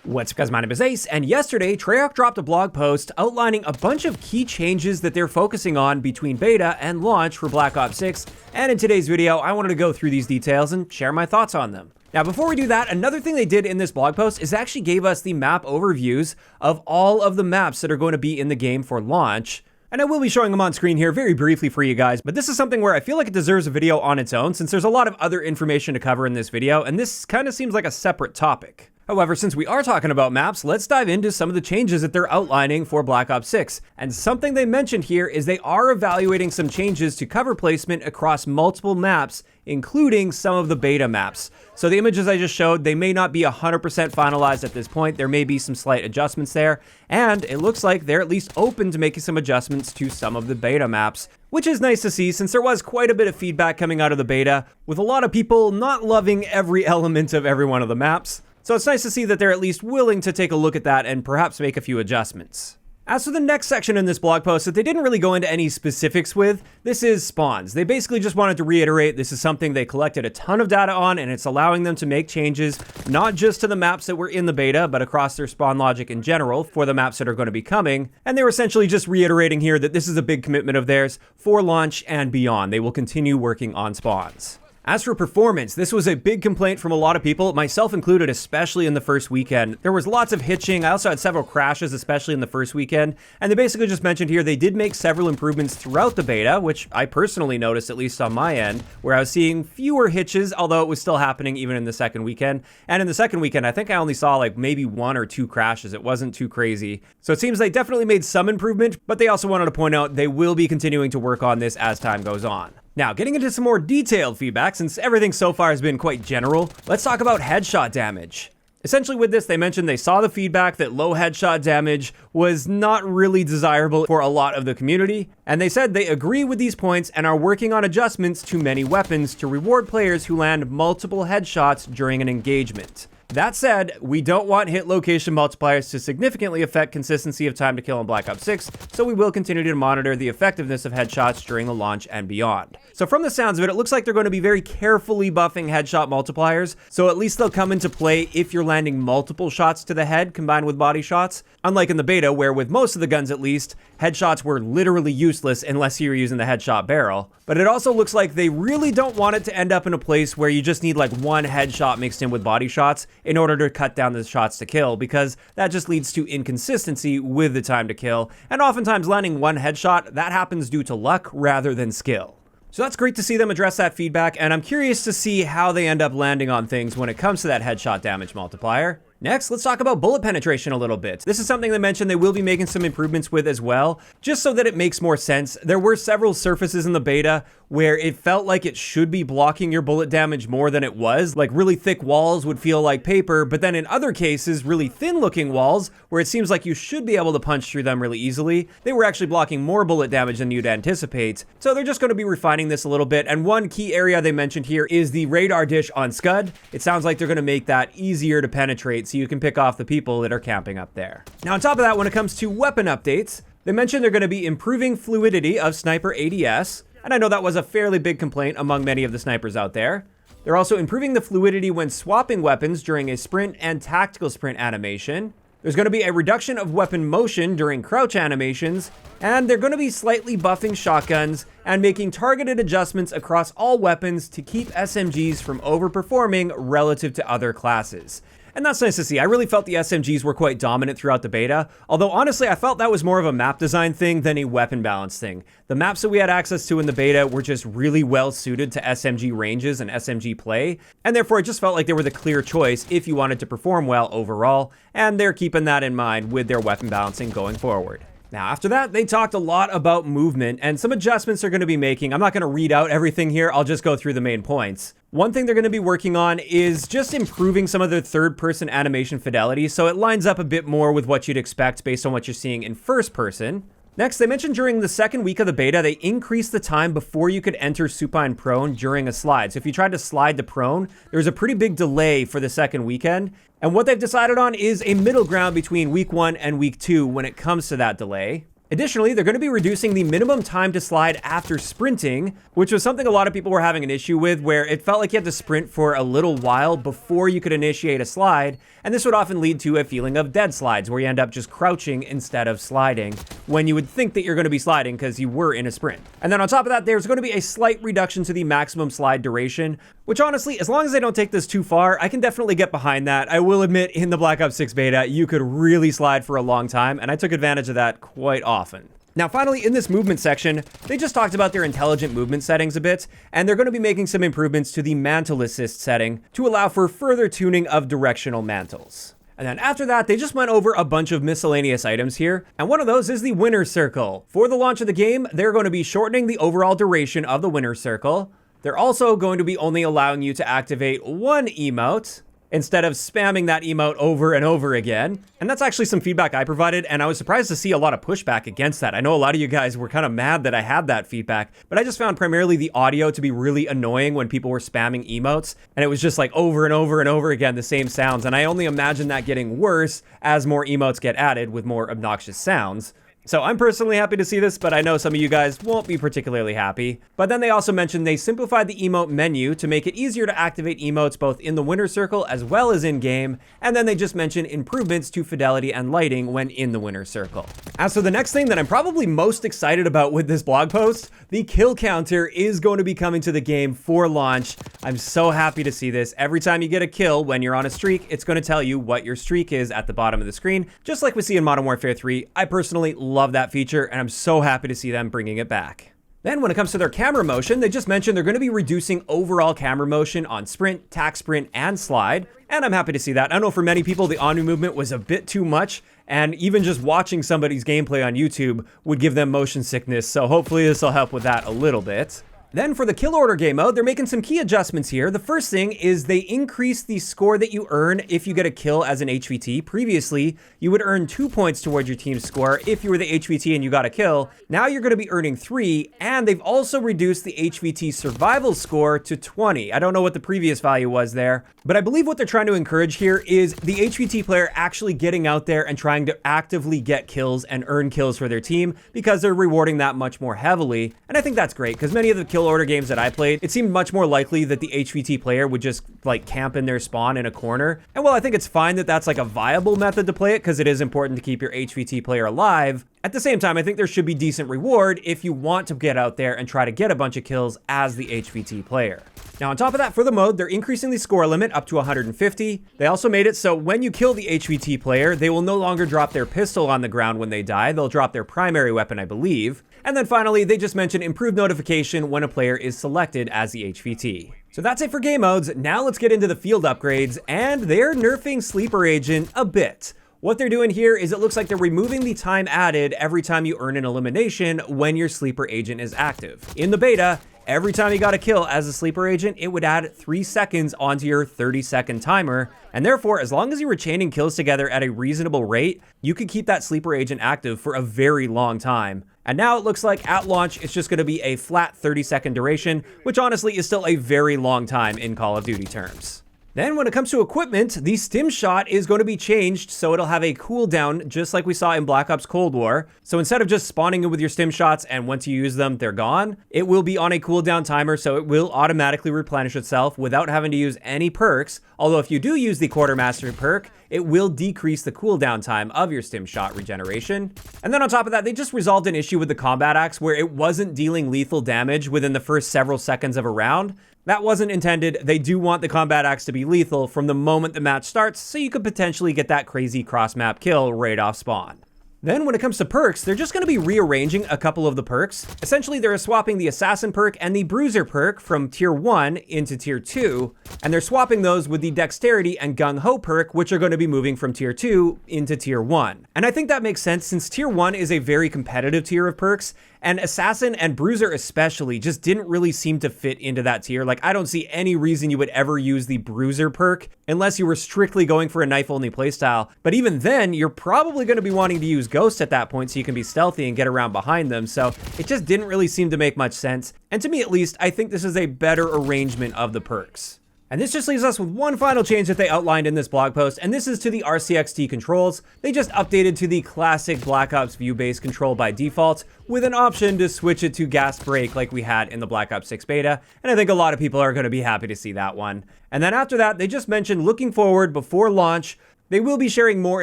What's up guys, my name is Ace, and yesterday Treyarch dropped a blog post outlining a bunch of key changes that they're focusing on between beta and launch for Black Ops 6, and in today's video I wanted to go through these details and share my thoughts on them. Now before we do that, another thing they did in this blog post is actually gave us the map overviews of all of the maps that are going to be in the game for launch. And I will be showing them on screen here very briefly for you guys, but this is something where I feel like it deserves a video on its own since there's a lot of other information to cover in this video, and this kind of seems like a separate topic. However, since we are talking about maps, let's dive into some of the changes that they're outlining for Black Ops 6. And something they mentioned here is they are evaluating some changes to cover placement across multiple maps, including some of the beta maps. So the images I just showed, they may not be 100% finalized at this point. There may be some slight adjustments there, and it looks like they're at least open to making some adjustments to some of the beta maps, which is nice to see since there was quite a bit of feedback coming out of the beta, with a lot of people not loving every element of every one of the maps. So it's nice to see that they're at least willing to take a look at that and perhaps make a few adjustments. As for the next section in this blog post that they didn't really go into any specifics with, this is spawns. They basically just wanted to reiterate this is something they collected a ton of data on, and it's allowing them to make changes, not just to the maps that were in the beta, but across their spawn logic in general for the maps that are going to be coming. And they were essentially just reiterating here that this is a big commitment of theirs for launch and beyond. They will continue working on spawns. As for performance, this was a big complaint from a lot of people, myself included, especially in the first weekend. There was lots of hitching. I also had several crashes, especially in the first weekend. And they basically just mentioned here they did make several improvements throughout the beta, which I personally noticed, at least on my end, where I was seeing fewer hitches, although it was still happening even in the second weekend. And in the second weekend, I think I only saw like maybe 1 or 2 crashes. It wasn't too crazy. So it seems they definitely made some improvement, but they also wanted to point out they will be continuing to work on this as time goes on. Now, getting into some more detailed feedback, since everything so far has been quite general, let's talk about headshot damage. Essentially with this, they mentioned they saw the feedback that low headshot damage was not really desirable for a lot of the community, and they said they agree with these points and are working on adjustments to many weapons to reward players who land multiple headshots during an engagement. That said, we don't want hit location multipliers to significantly affect consistency of time to kill in Black Ops 6, so we will continue to monitor the effectiveness of headshots during the launch and beyond. So from the sounds of it, it looks like they're going to be very carefully buffing headshot multipliers, so at least they'll come into play if you're landing multiple shots to the head combined with body shots, unlike in the beta where with most of the guns at least, headshots were literally useless unless you were using the headshot barrel. But it also looks like they really don't want it to end up in a place where you just need like one headshot mixed in with body shots in order to cut down the shots to kill, because that just leads to inconsistency with the time to kill, and oftentimes landing one headshot, that happens due to luck rather than skill. So that's great to see them address that feedback, and I'm curious to see how they end up landing on things when it comes to that headshot damage multiplier. Next, let's talk about bullet penetration a little bit. This is something they mentioned they will be making some improvements with as well, just so that it makes more sense. There were several surfaces in the beta where it felt like it should be blocking your bullet damage more than it was. Like really thick walls would feel like paper, but then in other cases, really thin looking walls where it seems like you should be able to punch through them really easily, they were actually blocking more bullet damage than you'd anticipate. So they're just going to be refining this a little bit, and one key area they mentioned here is the radar dish on Scud. It sounds like they're going to make that easier to penetrate so you can pick off the people that are camping up there. Now on top of that, when it comes to weapon updates, they mentioned they're going to be improving fluidity of sniper ADS, and I know that was a fairly big complaint among many of the snipers out there. They're also improving the fluidity when swapping weapons during a sprint and tactical sprint animation. There's going to be a reduction of weapon motion during crouch animations, and they're going to be slightly buffing shotguns and making targeted adjustments across all weapons to keep SMGs from overperforming relative to other classes. And that's nice to see. I really felt the SMGs were quite dominant throughout the beta, although honestly I felt that was more of a map design thing than a weapon balance thing. The maps that we had access to in the beta were just really well suited to SMG ranges and SMG play, and therefore it just felt like they were the clear choice if you wanted to perform well overall, and they're keeping that in mind with their weapon balancing going forward. Now, after that, they talked a lot about movement and some adjustments they're going to be making. I'm not going to read out everything here. I'll just go through the main points. One thing they're going to be working on is just improving some of their third-person animation fidelity, so it lines up a bit more with what you'd expect based on what you're seeing in first person. Next, they mentioned during the second week of the beta, they increased the time before you could enter supine prone during a slide. So if you tried to slide to prone, there was a pretty big delay for the second weekend. And what they've decided on is a middle ground between week 1 and week 2 when it comes to that delay. Additionally, they're going to be reducing the minimum time to slide after sprinting, which was something a lot of people were having an issue with, where it felt like you had to sprint for a little while before you could initiate a slide, and this would often lead to a feeling of dead slides, where you end up just crouching instead of sliding, when you would think that you're going to be sliding because you were in a sprint. And then on top of that, there's going to be a slight reduction to the maximum slide duration, which honestly, as long as they don't take this too far, I can definitely get behind that. I will admit, in the Black Ops 6 beta, you could really slide for a long time, and I took advantage of that quite often. Now, finally, in this movement section, they just talked about their intelligent movement settings a bit, and they're going to be making some improvements to the mantle assist setting to allow for further tuning of directional mantles. And then after that, they just went over a bunch of miscellaneous items here, and one of those is the winner's circle. For the launch of the game, they're going to be shortening the overall duration of the winner's circle. They're also going to be only allowing you to activate one emote, instead of spamming that emote over and over again. And that's actually some feedback I provided, and I was surprised to see a lot of pushback against that. I know a lot of you guys were kind of mad that I had that feedback, but I just found primarily the audio to be really annoying when people were spamming emotes, and it was just like over and over and over again, the same sounds. And I only imagine that getting worse as more emotes get added with more obnoxious sounds. So I'm personally happy to see this, but I know some of you guys won't be particularly happy. But then they also mentioned they simplified the emote menu to make it easier to activate emotes both in the winner's circle as well as in-game. And then they just mentioned improvements to fidelity and lighting when in the winner's circle. As for the next thing that I'm probably most excited about with this blog post, the kill counter is going to be coming to the game for launch. I'm so happy to see this. Every time you get a kill when you're on a streak, it's going to tell you what your streak is at the bottom of the screen, just like we see in Modern Warfare 3. I personally love that feature, and I'm so happy to see them bringing it back. Then when it comes to their camera motion, they just mentioned they're going to be reducing overall camera motion on sprint, tac sprint, and slide, and I'm happy to see that. I know for many people, the Omni movement was a bit too much, and even just watching somebody's gameplay on YouTube would give them motion sickness, so hopefully this will help with that a little bit. Then for the kill order game mode, they're making some key adjustments here. The first thing is they increase the score that you earn if you get a kill as an HVT. Previously, you would earn 2 points towards your team's score if you were the HVT and you got a kill. Now you're going to be earning 3, and they've also reduced the HVT survival score to 20. I don't know what the previous value was there, but I believe what they're trying to encourage here is the HVT player actually getting out there and trying to actively get kills and earn kills for their team because they're rewarding that much more heavily. And I think that's great because many of the kill order games that I played, it seemed much more likely that the HVT player would just like camp in their spawn in a corner. And while I think it's fine that that's like a viable method to play it because it is important to keep your HVT player alive, at the same time, I think there should be decent reward if you want to get out there and try to get a bunch of kills as the HVT player. Now, on top of that, for the mode, they're increasing the score limit up to 150. They also made it so when you kill the HVT player, they will no longer drop their pistol on the ground when they die. They'll drop their primary weapon, I believe. And then finally, they just mentioned improved notification when a player is selected as the HVT. So that's it for game modes. Now let's get into the field upgrades, and they're nerfing Sleeper Agent a bit. What they're doing here is it looks like they're removing the time added every time you earn an elimination when your Sleeper Agent is active. In the beta, every time you got a kill as a Sleeper Agent, it would add 3 seconds onto your 30-second timer, and therefore, as long as you were chaining kills together at a reasonable rate, you could keep that Sleeper Agent active for a very long time. And now it looks like at launch, it's just going to be a flat 30-second duration, which honestly is still a very long time in Call of Duty terms. Then when it comes to equipment, the stim shot is going to be changed so it'll have a cooldown just like we saw in Black Ops Cold War. So instead of just spawning in with your stim shots and once you use them, they're gone, it will be on a cooldown timer, so it will automatically replenish itself without having to use any perks. Although if you do use the Quartermaster perk, it will decrease the cooldown time of your stim shot regeneration. And then on top of that, they just resolved an issue with the combat axe where it wasn't dealing lethal damage within the first several seconds of a round. That wasn't intended. They do want the combat axe to be lethal from the moment the match starts, so you could potentially get that crazy cross-map kill right off spawn. Then when it comes to perks, they're just going to be rearranging a couple of the perks. Essentially, they're swapping the Assassin perk and the Bruiser perk from Tier 1 into Tier 2, and they're swapping those with the Dexterity and Gung Ho perk, which are going to be moving from Tier 2 into Tier 1. And I think that makes sense since Tier 1 is a very competitive tier of perks, and Assassin and Bruiser especially just didn't really seem to fit into that tier. Like, I don't see any reason you would ever use the Bruiser perk unless you were strictly going for a knife-only playstyle. But even then, you're probably going to be wanting to use Ghost at that point so you can be stealthy and get around behind them. So it just didn't really seem to make much sense. And to me at least, I think this is a better arrangement of the perks. And this just leaves us with one final change that they outlined in this blog post, and this is to the RCXT controls. They just updated to the classic Black Ops view-based control by default, with an option to switch it to gas brake like we had in the Black Ops 6 beta, and I think a lot of people are going to be happy to see that one. And then after that, they just mentioned looking forward before launch, they will be sharing more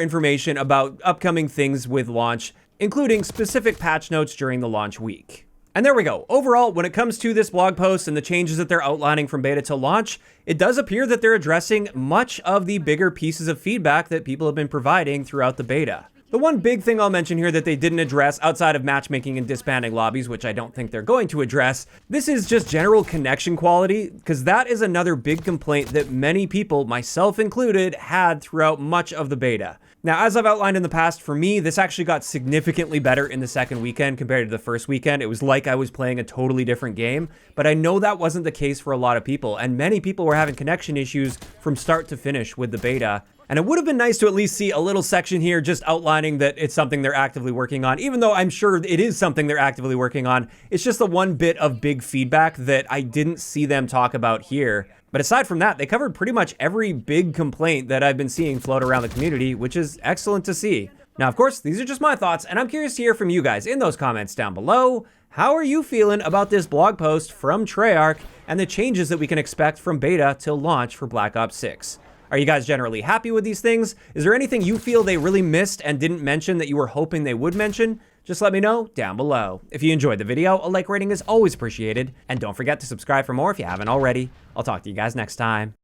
information about upcoming things with launch, including specific patch notes during the launch week. And there we go. Overall, when it comes to this blog post and the changes that they're outlining from beta to launch, it does appear that they're addressing much of the bigger pieces of feedback that people have been providing throughout the beta. The one big thing I'll mention here that they didn't address outside of matchmaking and disbanding lobbies, which I don't think they're going to address, this is just general connection quality, because that is another big complaint that many people, myself included, had throughout much of the beta. Now, as I've outlined in the past, for me, this actually got significantly better in the second weekend compared to the first weekend. It was like I was playing a totally different game, but I know that wasn't the case for a lot of people, and many people were having connection issues from start to finish with the beta. And it would have been nice to at least see a little section here just outlining that it's something they're actively working on, even though I'm sure it is something they're actively working on. It's just the one bit of big feedback that I didn't see them talk about here. But aside from that, they covered pretty much every big complaint that I've been seeing float around the community, which is excellent to see. Now, of course, these are just my thoughts, and I'm curious to hear from you guys in those comments down below. How are you feeling about this blog post from Treyarch and the changes that we can expect from beta till launch for Black Ops 6? Are you guys generally happy with these things? Is there anything you feel they really missed and didn't mention that you were hoping they would mention? Just let me know down below. If you enjoyed the video, a like rating is always appreciated. And don't forget to subscribe for more if you haven't already. I'll talk to you guys next time.